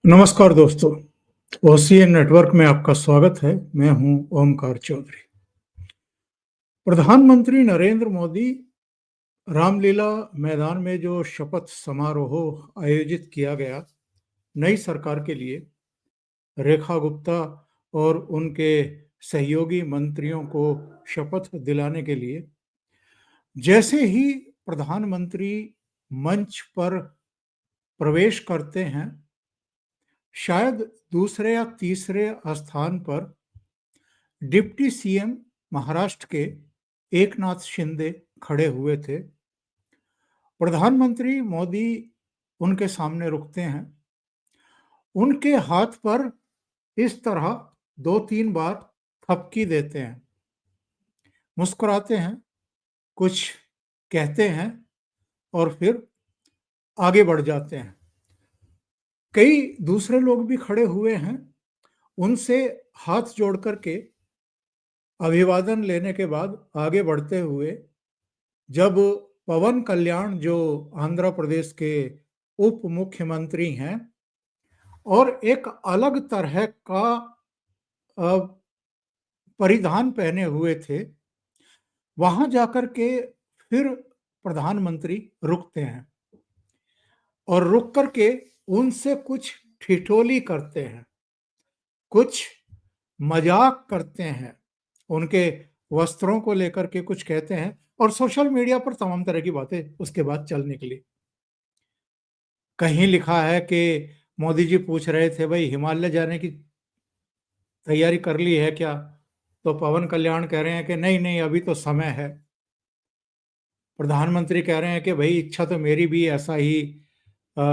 नमस्कार दोस्तों, OCN network में आपका स्वागत है। मैं हूं ओमकार चौधरी। प्रधानमंत्री नरेंद्र मोदी रामलीला मैदान में जो शपथ समारोह आयोजित किया गया नई सरकार के लिए, रेखा गुप्ता और उनके सहयोगी मंत्रियों को शपथ दिलाने के लिए, जैसे ही प्रधानमंत्री मंच पर प्रवेश करते हैं, शायद दूसरे या तीसरे स्थान पर डिप्टी सीएम महाराष्ट्र के एकनाथ शिंदे खड़े हुए थे। प्रधानमंत्री मोदी उनके सामने रुकते हैं, उनके हाथ पर इस तरह 2-3 बार थपकी देते हैं, मुस्कुराते हैं, कुछ कहते हैं और फिर आगे बढ़ जाते हैं। कई दूसरे लोग भी खड़े हुए हैं, उनसे हाथ जोड़ कर के अभिवादन लेने के बाद आगे बढ़ते हुए जब पवन कल्याण, जो आंध्र प्रदेश के उप मुख्यमंत्री हैं और एक अलग तरह का अ, परिधान पहने हुए थे, वहां जाकर के फिर प्रधानमंत्री रुकते हैं और रुक कर के उनसे कुछ ठिठोली करते हैं, कुछ मजाक करते हैं, उनके वस्त्रों को लेकर के कुछ कहते हैं और सोशल मीडिया पर तमाम तरह की बातें उसके बाद चल निकली। कहीं लिखा है कि मोदी जी पूछ रहे थे, भाई हिमालय जाने की तैयारी कर ली है क्या? तो पवन कल्याण कह रहे हैं कि नहीं नहीं, अभी तो समय है। प्रधानमंत्री कह रहे हैं कि भाई इच्छा तो मेरी भी ऐसा ही अ,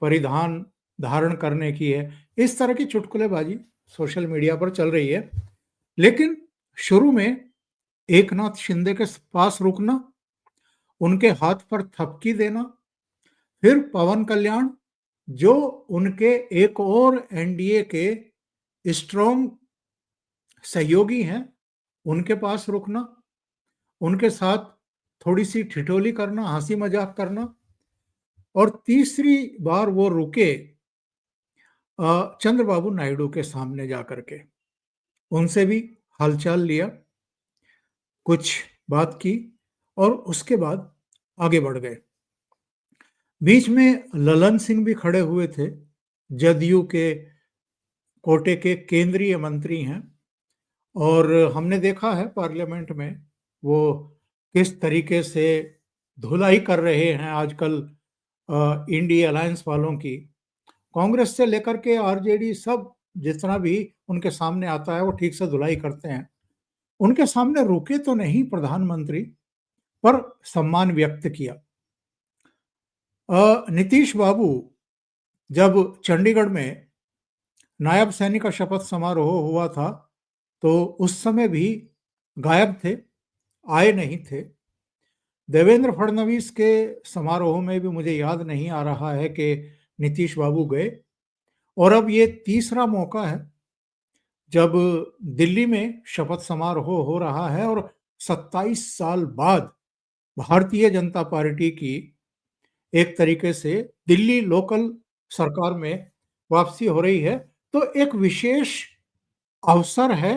परिधान धारण करने की है। इस तरह की चुटकुलेबाजी सोशल मीडिया पर चल रही है। लेकिन शुरू में एकनाथ शिंदे के पास रुकना, उनके हाथ पर थपकी देना, फिर पवन कल्याण, जो उनके एक और एनडीए के स्ट्रॉन्ग सहयोगी हैं, उनके पास रुकना, उनके साथ थोड़ी सी ठिठोली करना, हंसी मजाक करना और तीसरी बार वो रुके चंद्रबाबू नायडू के सामने जाकर के, उनसे भी हालचाल लिया, कुछ बात की और उसके बाद आगे बढ़ गए। बीच में ललन सिंह भी खड़े हुए थे, जदयू के कोटे के केंद्रीय मंत्री हैं और हमने देखा है पार्लियामेंट में वो किस तरीके से धुलाई कर रहे हैं आजकल इंडिया अलायंस वालों की। कांग्रेस से लेकर के आरजेडी, सब जितना भी उनके सामने आता है वो ठीक से धुलाई करते हैं। उनके सामने रुके तो नहीं प्रधानमंत्री, पर सम्मान व्यक्त किया। नीतीश बाबू जब चंडीगढ़ में नायब सैनिक का शपथ समारोह हुआ था, तो उस समय भी गायब थे, आए नहीं थे। देवेंद्र फडणवीस के समारोह में भी मुझे याद नहीं आ रहा है कि नीतीश बाबू गए। और अब ये तीसरा मौका है जब दिल्ली में शपथ समारोह हो रहा है और 27 साल बाद भारतीय जनता पार्टी की एक तरीके से दिल्ली लोकल सरकार में वापसी हो रही है। तो एक विशेष अवसर है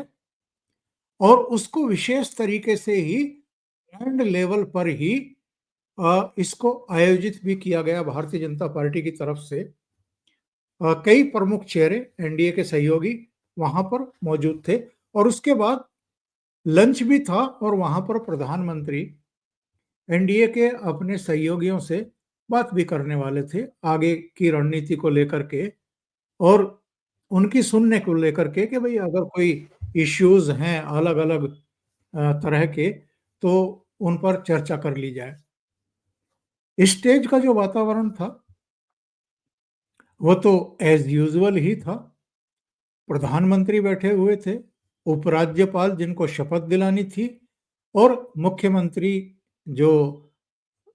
और उसको विशेष तरीके से ही ग्रैंड लेवल पर ही इसको आयोजित भी किया गया भारतीय जनता पार्टी की तरफ से। कई प्रमुख चेहरे एनडीए के सहयोगी वहां पर मौजूद थे और उसके बाद लंच भी था और वहां पर प्रधानमंत्री एनडीए के अपने सहयोगियों से बात भी करने वाले थे आगे की रणनीति को लेकर के और उनकी सुनने को लेकर के कि भाई अगर कोई इश्यूज हैं अलग अलग तरह के, तो उन पर चर्चा कर ली जाए। स्टेज का जो वातावरण था वो तो एज यूजुअल ही था। प्रधानमंत्री बैठे हुए थे, उपराज्यपाल जिनको शपथ दिलानी थी और मुख्यमंत्री जो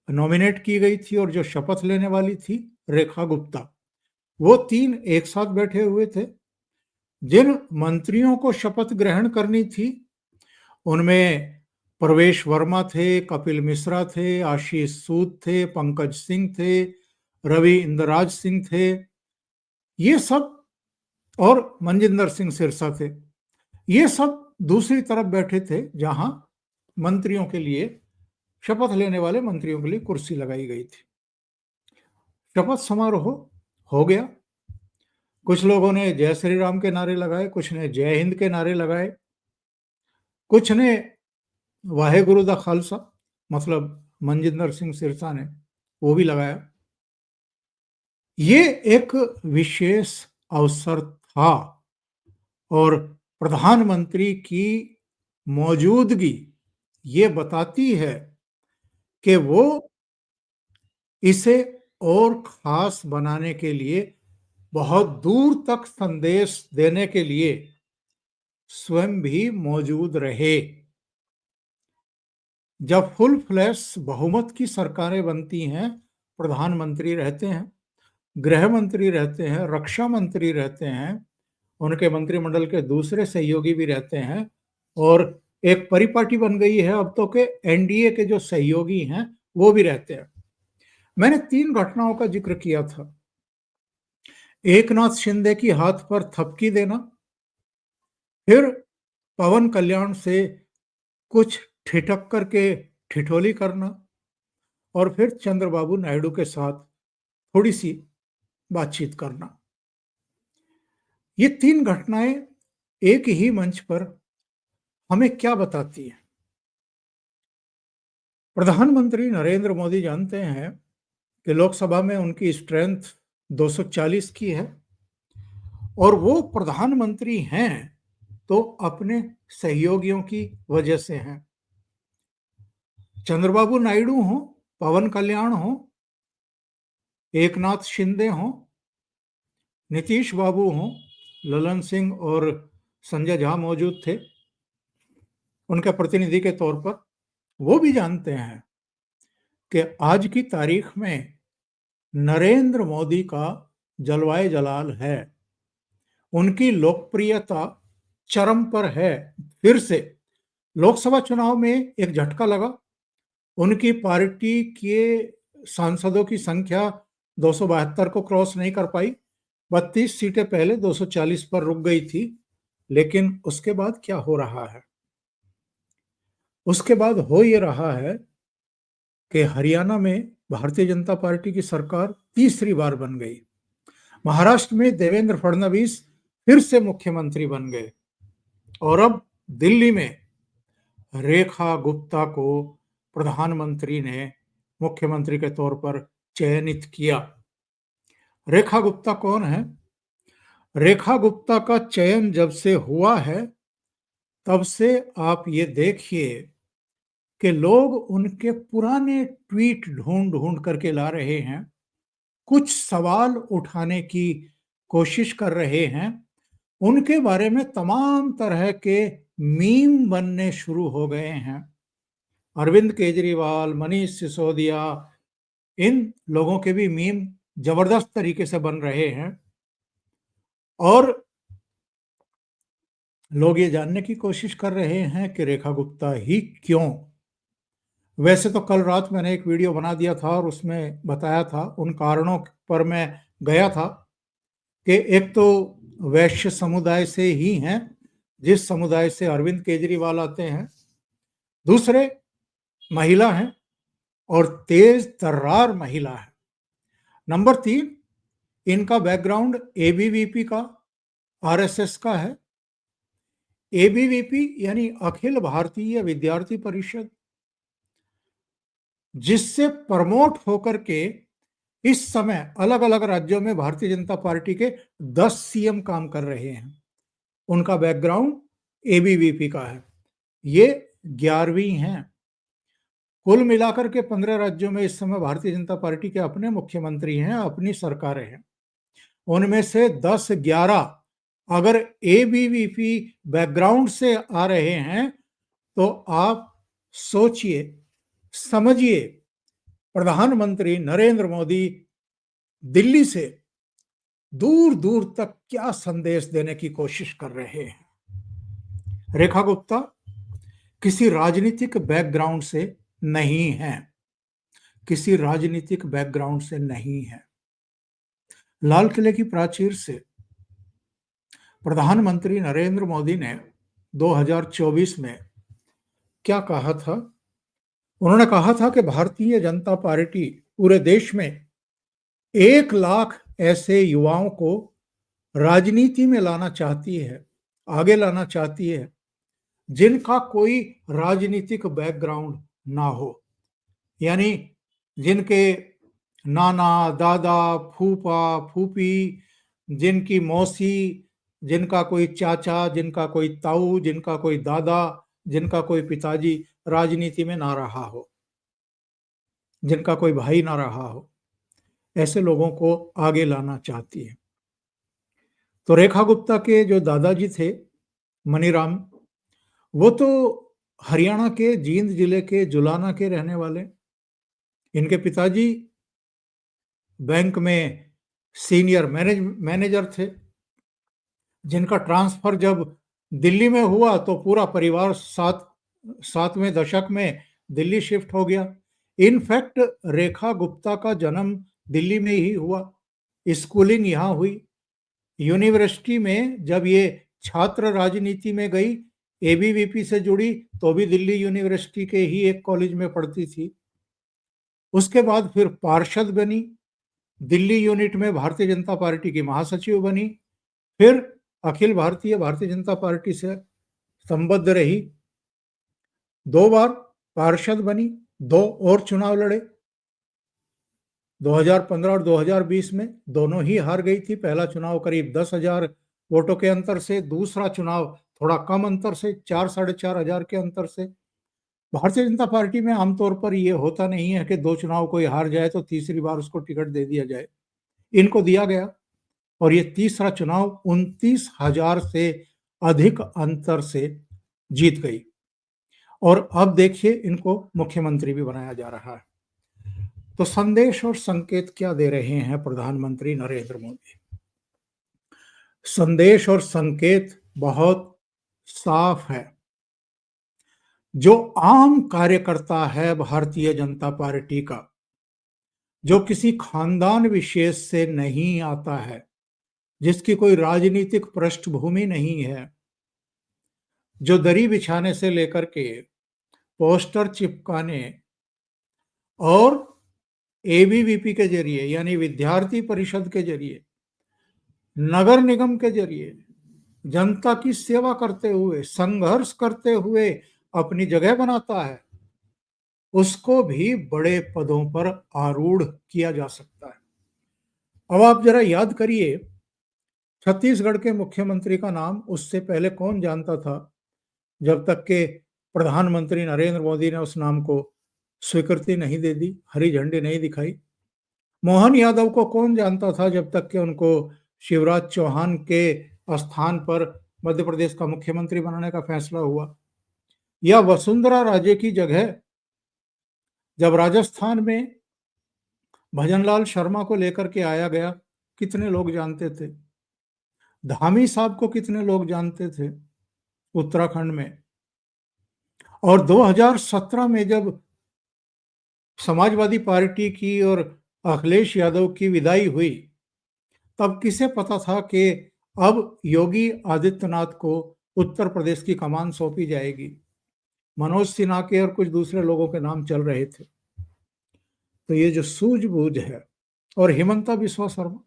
नॉमिनेट की गई थी और जो शपथ लेने वाली थी, रेखा गुप्ता, वो तीन एक साथ बैठे हुए थे। जिन मंत्रियों को शपथ ग्रहण करनी थी उनमें प्रवेश वर्मा थे, कपिल मिश्रा थे, आशीष सूद थे, पंकज सिंह थे, रवि इंदराज सिंह थे, ये सब, और मनजिंदर सिंह सिरसा थे, ये सब दूसरी तरफ बैठे थे जहां मंत्रियों के लिए, शपथ लेने वाले मंत्रियों के लिए कुर्सी लगाई गई थी। शपथ समारोह हो गया। कुछ लोगों ने जय श्री राम के नारे लगाए, कुछ ने जय हिंद के नारे लगाए, कुछ ने वाहे गुरु दा खालसा, मतलब मनजिंदर सिंह सिरसा ने वो भी लगाया। ये एक विशेष अवसर था और प्रधानमंत्री की मौजूदगी ये बताती है कि वो इसे और खास बनाने के लिए, बहुत दूर तक संदेश देने के लिए स्वयं भी मौजूद रहे। जब फुल फ्लैश बहुमत की सरकारें बनती हैं, प्रधानमंत्री रहते हैं, गृह मंत्री रहते हैं, रक्षा मंत्री रहते हैं, उनके मंत्रिमंडल के दूसरे सहयोगी भी रहते हैं, और एक परिपाटी बन गई है अब तो के एनडीए के जो सहयोगी हैं वो भी रहते हैं। मैंने 3 घटनाओं का जिक्र किया था। एकनाथ शिंदे की हाथ पर थपकी देना, फिर पवन कल्याण से कुछ ठिठक करके ठिठोली करना, और फिर चंद्रबाबू नायडू के साथ थोड़ी सी बातचीत करना। ये 3 घटनाएं एक ही मंच पर हमें क्या बताती है? प्रधानमंत्री नरेंद्र मोदी जानते हैं कि लोकसभा में उनकी स्ट्रेंथ 240 की है, और वो प्रधानमंत्री हैं तो अपने सहयोगियों की वजह से हैं। चंद्रबाबू नायडू हो, पवन कल्याण हो, एकनाथ शिंदे हो, नीतीश बाबू हो, ललन सिंह और संजय झा मौजूद थे उनके प्रतिनिधि के तौर पर, वो भी जानते हैं कि आज की तारीख में नरेंद्र मोदी का जलवाए जलाल है, उनकी लोकप्रियता चरम पर है। फिर से लोकसभा चुनाव में एक झटका लगा, उनकी पार्टी के सांसदों की संख्या 272 को क्रॉस नहीं कर पाई, 32 सीटें पहले 240 पर रुक गई थी। लेकिन उसके बाद क्या हो रहा है? उसके बाद हो ये रहा है कि हरियाणा में भारतीय जनता पार्टी की सरकार तीसरी बार बन गई, महाराष्ट्र में देवेंद्र फडणवीस फिर से मुख्यमंत्री बन गए, और अब दिल्ली में रेखा गुप्ता को प्रधानमंत्री ने मुख्यमंत्री के तौर पर चयनित किया। रेखा गुप्ता कौन है? रेखा गुप्ता का चयन जब से हुआ है तब से आप ये देखिए कि लोग उनके पुराने ट्वीट ढूंढ ढूंढ करके ला रहे हैं, कुछ सवाल उठाने की कोशिश कर रहे हैं, उनके बारे में तमाम तरह के मीम बनने शुरू हो गए हैं। अरविंद केजरीवाल, मनीष सिसोदिया, इन लोगों के भी मीम जबरदस्त तरीके से बन रहे हैं, और लोग ये जानने की कोशिश कर रहे हैं कि रेखा गुप्ता ही क्यों। वैसे तो कल रात मैंने एक वीडियो बना दिया था और उसमें बताया था, उन कारणों पर मैं गया था कि एक तो वैश्य समुदाय से ही हैं, जिस समुदाय से अरविंद केजरीवाल आते हैं, दूसरे महिला हैं और तेज तर्रार महिला है, नंबर 3 इनका बैकग्राउंड एबीवीपी का, आरएसएस का है। एबीवीपी यानी अखिल भारतीय विद्यार्थी परिषद, जिससे प्रमोट होकर के इस समय अलग अलग राज्यों में भारतीय जनता पार्टी के 10 सीएम काम कर रहे हैं, उनका बैकग्राउंड एबीवीपी का है। ये 11वीं हैं। कुल मिलाकर के 15 राज्यों में इस समय भारतीय जनता पार्टी के अपने मुख्यमंत्री हैं, अपनी सरकारें हैं। उनमें से 10-11 अगर एबीवीपी बैकग्राउंड से आ रहे हैं तो आप सोचिए, समझिए, प्रधानमंत्री नरेंद्र मोदी दिल्ली से दूर दूर तक क्या संदेश देने की कोशिश कर रहे हैं। रेखा गुप्ता किसी राजनीतिक बैकग्राउंड से नहीं है, किसी राजनीतिक बैकग्राउंड से नहीं है। लाल किले की प्राचीर से प्रधानमंत्री नरेंद्र मोदी ने 2024 में क्या कहा था? उन्होंने कहा था कि भारतीय जनता पार्टी पूरे देश में 1 लाख ऐसे युवाओं को राजनीति में लाना चाहती है, आगे लाना चाहती है, जिनका कोई राजनीतिक बैकग्राउंड ना हो। यानी जिनके नाना, दादा, फूफा, फूफी, जिनकी मौसी, जिनका कोई चाचा, जिनका कोई ताऊ, जिनका कोई दादा, जिनका कोई पिताजी राजनीति में ना रहा हो, जिनका कोई भाई ना रहा हो, ऐसे लोगों को आगे लाना चाहती है। तो रेखा गुप्ता के जो दादाजी थे, मनीराम, वो तो हरियाणा के जींद जिले के जुलाना के रहने वाले। इनके पिताजी बैंक में सीनियर मैनेजर थे, जिनका ट्रांसफर जब दिल्ली में हुआ तो पूरा परिवार सातवें दशक में दिल्ली शिफ्ट हो गया। इनफैक्ट रेखा गुप्ता का जन्म दिल्ली में ही हुआ, स्कूलिंग यहाँ हुई। यूनिवर्सिटी में जब ये छात्र राजनीति में गई, एबीवीपी से जुड़ी, तो भी दिल्ली यूनिवर्सिटी के ही एक कॉलेज में पढ़ती थी। उसके बाद फिर पार्षद बनी, दिल्ली यूनिट में भारतीय जनता पार्टी की महासचिव बनी, फिर भारतीय जनता पार्टी से संबद्ध रही, 2 बार पार्षद बनी, 2 और चुनाव लड़े। 2015 और 2020 में दोनों ही हार गई थी। पहला चुनाव करीब 10,000 वोटों के अंतर से, दूसरा चुनाव थोड़ा कम अंतर से, 4-4,500 के अंतर से। भारतीय जनता पार्टी में आमतौर पर यह होता नहीं है कि 2 चुनाव कोई हार जाए तो तीसरी बार उसको टिकट दे दिया जाए। इनको दिया गया और ये तीसरा चुनाव 29,000 से अधिक अंतर से जीत गई और अब देखिए इनको मुख्यमंत्री भी बनाया जा रहा है। तो संदेश और संकेत क्या दे रहे हैं प्रधानमंत्री नरेंद्र मोदी? संदेश और संकेत बहुत साफ है। जो आम कार्यकर्ता है भारतीय जनता पार्टी का, जो किसी खानदान विशेष से नहीं आता है, जिसकी कोई राजनीतिक पृष्ठभूमि नहीं है, जो दरी बिछाने से लेकर के पोस्टर चिपकाने और एबीवीपी के जरिए यानी विद्यार्थी परिषद के जरिए, नगर निगम के जरिए जनता की सेवा करते हुए, संघर्ष करते हुए अपनी जगह बनाता है, उसको भी बड़े पदों पर आरूढ़ किया जा सकता है। अब आप जरा याद करिए, छत्तीसगढ़ के मुख्यमंत्री का नाम उससे पहले कौन जानता था, जब तक के प्रधानमंत्री नरेंद्र मोदी ने उस नाम को स्वीकृति नहीं दे दी, हरी झंडी नहीं दिखाई। मोहन यादव को कौन जानता था जब तक कि उनको शिवराज चौहान के स्थान पर मध्य प्रदेश का मुख्यमंत्री बनाने का फैसला हुआ। या वसुंधरा राजे की जगह जब राजस्थान में भजनलाल शर्मा को लेकर के आया गया, कितने लोग जानते थे? धामी साहब को कितने लोग जानते थे उत्तराखंड में? और 2017 में जब समाजवादी पार्टी की और अखिलेश यादव की विदाई हुई, तब किसे पता था कि अब योगी आदित्यनाथ को उत्तर प्रदेश की कमान सौंपी जाएगी? मनोज सिन्हा के और कुछ दूसरे लोगों के नाम चल रहे थे। तो ये जो सूझबूझ है, और हिमंता बिस्वा शर्मा,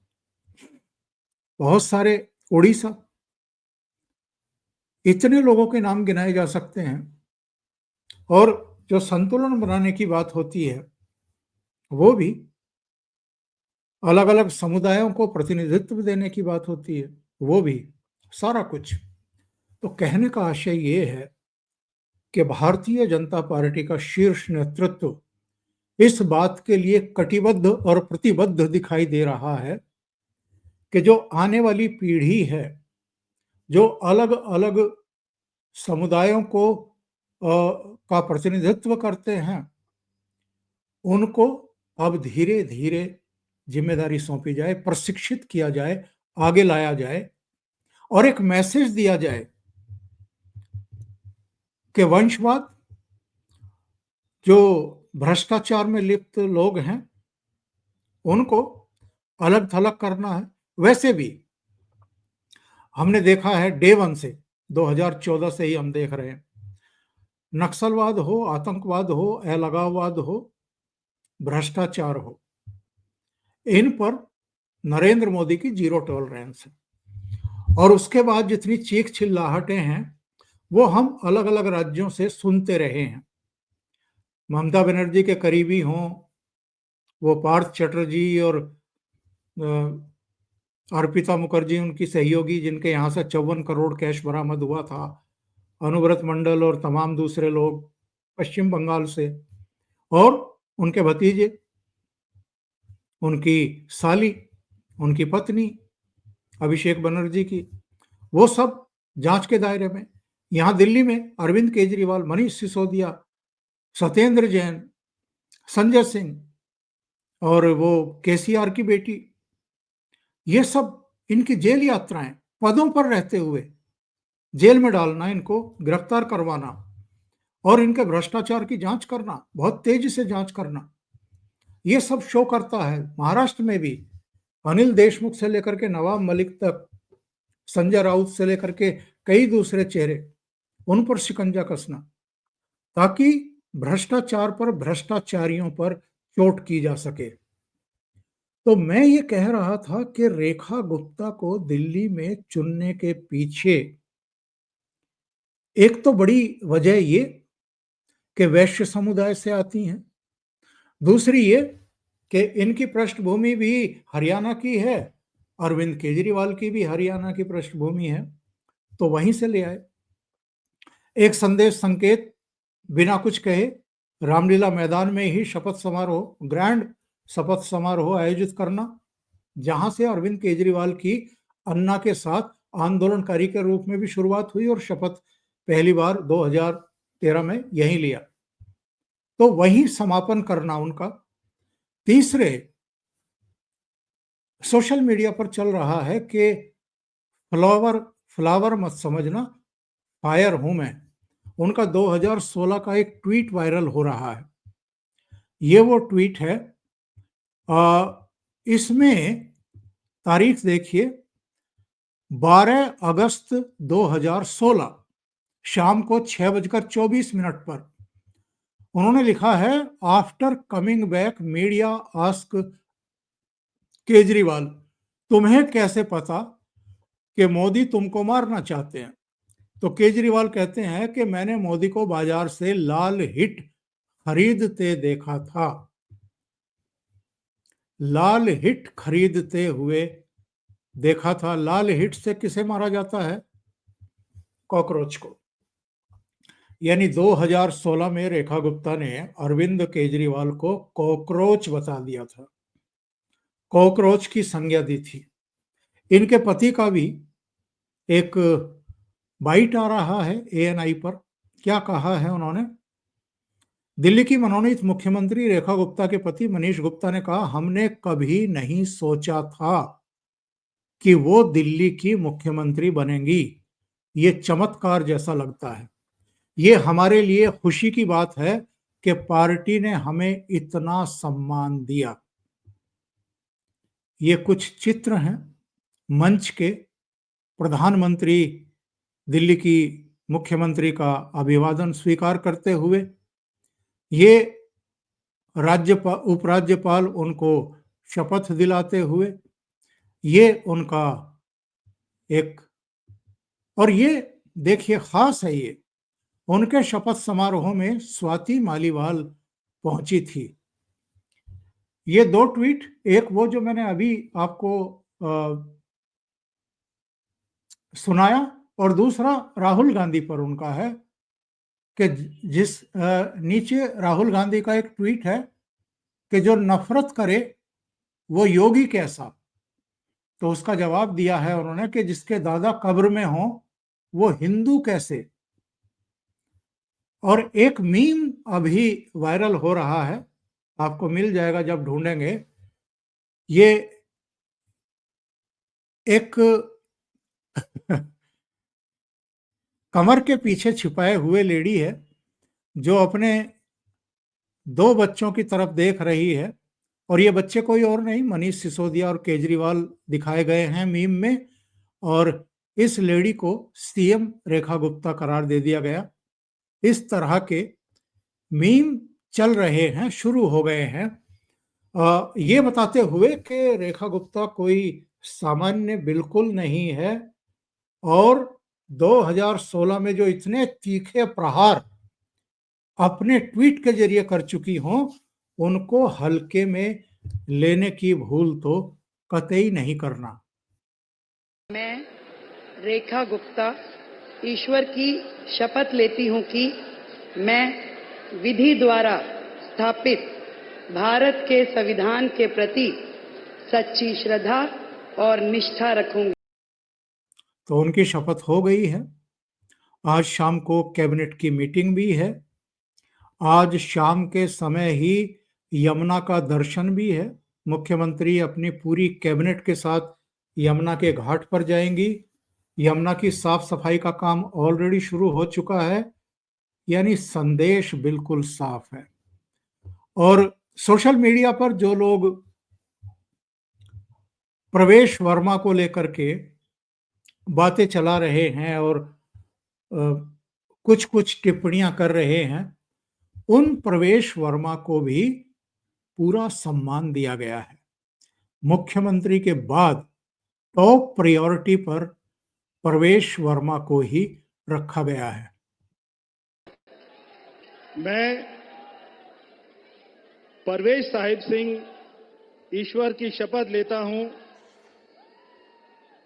बहुत सारे, उड़ीसा, इतने लोगों के नाम गिनाए जा सकते हैं। और जो संतुलन बनाने की बात होती है, वो भी अलग अलग समुदायों को प्रतिनिधित्व देने की बात होती है, वो भी, सारा कुछ। तो कहने का आशय ये है कि भारतीय जनता पार्टी का शीर्ष नेतृत्व इस बात के लिए कटिबद्ध और प्रतिबद्ध दिखाई दे रहा है कि जो आने वाली पीढ़ी है, जो अलग अलग समुदायों को का प्रतिनिधित्व करते हैं, उनको अब धीरे धीरे जिम्मेदारी सौंपी जाए, प्रशिक्षित किया जाए, आगे लाया जाए और एक मैसेज दिया जाए कि वंशवाद, जो भ्रष्टाचार में लिप्त लोग हैं, उनको अलग थलग करना है। वैसे भी हमने देखा है डे वन से, 2014 से ही हम देख रहे हैं, नक्सलवाद हो, आतंकवाद हो, अलगाववाद हो, भ्रष्टाचार हो, इन पर नरेंद्र मोदी की जीरो टॉलरेंस है। और उसके बाद जितनी चीख चिल्लाहटें हैं वो हम अलग अलग राज्यों से सुनते रहे हैं। ममता बनर्जी के करीबी हों, वो पार्थ चटर्जी और अर्पिता मुखर्जी उनकी सहयोगी, जिनके यहाँ से 54 करोड़ कैश बरामद हुआ था, अनुव्रत मंडल और तमाम दूसरे लोग पश्चिम बंगाल से, और उनके भतीजे, उनकी साली, उनकी पत्नी अभिषेक बनर्जी की, वो सब जांच के दायरे में। यहाँ दिल्ली में अरविंद केजरीवाल, मनीष सिसोदिया, सत्येंद्र जैन, संजय सिंह और वो केसीआर की बेटी, ये सब इनकी जेल यात्राएं, पदों पर रहते हुए जेल में डालना, इनको गिरफ्तार करवाना और इनके भ्रष्टाचार की जांच करना, बहुत तेजी से जांच करना, ये सब शो करता है। महाराष्ट्र में भी अनिल देशमुख से लेकर के नवाब मलिक तक, संजय राउत से लेकर के कई दूसरे चेहरे, उन पर शिकंजा कसना, ताकि भ्रष्टाचार पर, भ्रष्टाचारियों पर चोट की जा सके। तो मैं ये कह रहा था कि रेखा गुप्ता को दिल्ली में चुनने के पीछे एक तो बड़ी वजह ये कि वैश्य समुदाय से आती हैं, दूसरी ये कि इनकी पृष्ठभूमि भी हरियाणा की है, अरविंद केजरीवाल की भी हरियाणा की पृष्ठभूमि है, तो वहीं से ले आए। एक संदेश संकेत बिना कुछ कहे रामलीला मैदान में ही शपथ समारोह, ग्रैंड शपथ समारोह आयोजित करना, जहां से अरविंद केजरीवाल की अन्ना के साथ आंदोलनकारी के रूप में भी शुरुआत हुई और शपथ पहली बार 2013 में यही लिया, तो वही समापन करना उनका। तीसरे, सोशल मीडिया पर चल रहा है कि फ्लावर फ्लावर मत समझना, फायर हूं मैं। उनका 2016 का एक ट्वीट वायरल हो रहा है। ये वो ट्वीट है, इसमें तारीख देखिए, 12 अगस्त 2016 शाम को 6:24 पर उन्होंने लिखा है, after coming back media ask Kejriwal, तुम्हें कैसे पता कि मोदी तुमको मारना चाहते हैं? तो केजरीवाल कहते हैं कि मैंने मोदी को बाजार से लाल हिट खरीदते देखा था। लाल हिट खरीदते हुए देखा था। लाल हिट से किसे मारा जाता है? कॉकरोच को। यानी 2016 में रेखा गुप्ता ने अरविंद केजरीवाल को कॉकरोच बता दिया था, कॉकरोच की संज्ञा दी थी। इनके पति का भी एक बाइट आ रहा है एएनआई पर। क्या कहा है उन्होंने? दिल्ली की मनोनीत मुख्यमंत्री रेखा गुप्ता के पति मनीष गुप्ता ने कहा, हमने कभी नहीं सोचा था कि वो दिल्ली की मुख्यमंत्री बनेंगी। ये चमत्कार जैसा लगता है। ये हमारे लिए खुशी की बात है कि पार्टी ने हमें इतना सम्मान दिया। ये कुछ चित्र हैं मंच के। प्रधानमंत्री दिल्ली की मुख्यमंत्री का अभिवादन स्वीकार करते हुए, ये राज्यपाल, उपराज्यपाल उनको शपथ दिलाते हुए, ये उनका एक, और ये देखिए खास है, ये उनके शपथ समारोह में स्वाति मालीवाल पहुंची थी। ये दो ट्वीट, एक वो जो मैंने अभी आपको सुनाया, और दूसरा राहुल गांधी पर उनका है कि जिस नीचे राहुल गांधी का एक ट्वीट है कि जो नफरत करे वो योगी कैसा। तो उसका जवाब दिया है उन्होंने कि जिसके दादा कब्र में हो वो हिंदू कैसे। और एक मीम अभी वायरल हो रहा है, आपको मिल जाएगा जब ढूंढेंगे। ये एक कमर के पीछे छिपाए हुए लेडी है जो अपने दो बच्चों की तरफ देख रही है और ये बच्चे कोई और नहीं, मनीष सिसोदिया और केजरीवाल दिखाए गए हैं मीम में, और इस लेडी को सीएम रेखा गुप्ता करार दे दिया गया। इस तरह के मीम चल रहे हैं, शुरू हो गए हैं, ये बताते हुए कि रेखा गुप्ता कोई सामान्य बिल्कुल नहीं है, और 2016 में जो इतने तीखे प्रहार अपने ट्वीट के जरिए कर चुकी हों, उनको हल्के में लेने की भूल तो कतई नहीं करना। मैं रेखा गुप्ता ईश्वर की शपथ लेती हूं कि मैं विधि द्वारा स्थापित भारत के संविधान के प्रति सच्ची श्रद्धा और निष्ठा रखूंगी। तो उनकी शपथ हो गई है। आज शाम को कैबिनेट की मीटिंग भी है। आज शाम के समय ही यमुना का दर्शन भी है। मुख्यमंत्री अपनी पूरी कैबिनेट के साथ यमुना के घाट पर जाएंगी। यमुना की साफ सफाई का काम ऑलरेडी शुरू हो चुका है, यानी संदेश बिल्कुल साफ है। और सोशल मीडिया पर जो लोग प्रवेश वर्मा को लेकर के बातें चला रहे हैं और कुछ कुछ टिप्पणियां कर रहे हैं, उन प्रवेश वर्मा को भी पूरा सम्मान दिया गया है। मुख्यमंत्री के बाद टॉप प्रायोरिटी पर प्रवेश वर्मा को ही रखा गया है। मैं परवेश साहिब सिंह ईश्वर की शपथ लेता हूं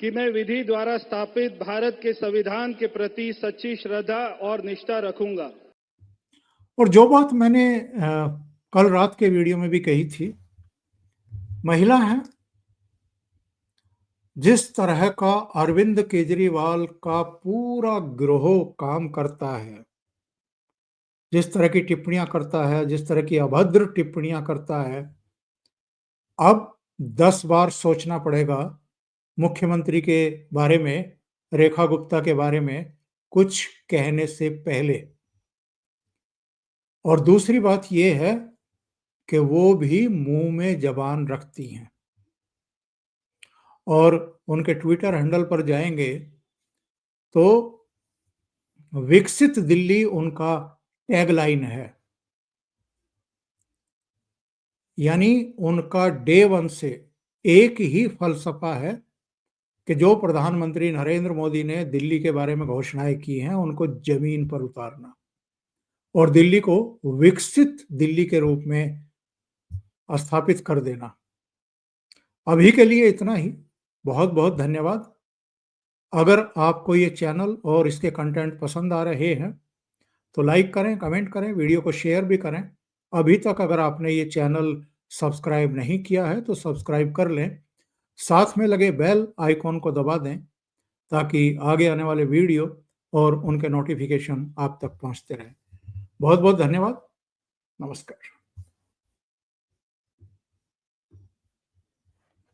कि मैं विधि द्वारा स्थापित भारत के संविधान के प्रति सच्ची श्रद्धा और निष्ठा रखूंगा। और जो बात मैंने कल रात के वीडियो में भी कही थी, महिला है, जिस तरह का अरविंद केजरीवाल का पूरा गिरोह काम करता है, जिस तरह की टिप्पणियां करता है, जिस तरह की अभद्र टिप्पणियां करता है, अब 10 बार सोचना पड़ेगा मुख्यमंत्री के बारे में, रेखा गुप्ता के बारे में कुछ कहने से पहले। और दूसरी बात यह है कि वो भी मुंह में जबान रखती हैं, और उनके ट्विटर हैंडल पर जाएंगे तो विकसित दिल्ली उनका टैगलाइन है, यानी उनका डे वन से एक ही फलसफा है कि जो प्रधानमंत्री नरेंद्र मोदी ने दिल्ली के बारे में घोषणाएं की हैं, उनको जमीन पर उतारना और दिल्ली को विकसित दिल्ली के रूप में स्थापित कर देना। अभी के लिए इतना ही। बहुत बहुत धन्यवाद। अगर आपको ये चैनल और इसके कंटेंट पसंद आ रहे हैं तो लाइक करें, कमेंट करें, वीडियो को शेयर भी करें। अभी तक अगर आपने ये चैनल सब्सक्राइब नहीं किया है तो सब्सक्राइब कर लें, साथ में लगे बेल आइकॉन को दबा दें ताकि आगे आने वाले वीडियो और उनके नोटिफिकेशन आप तक पहुंचते रहें। बहुत बहुत धन्यवाद। नमस्कार।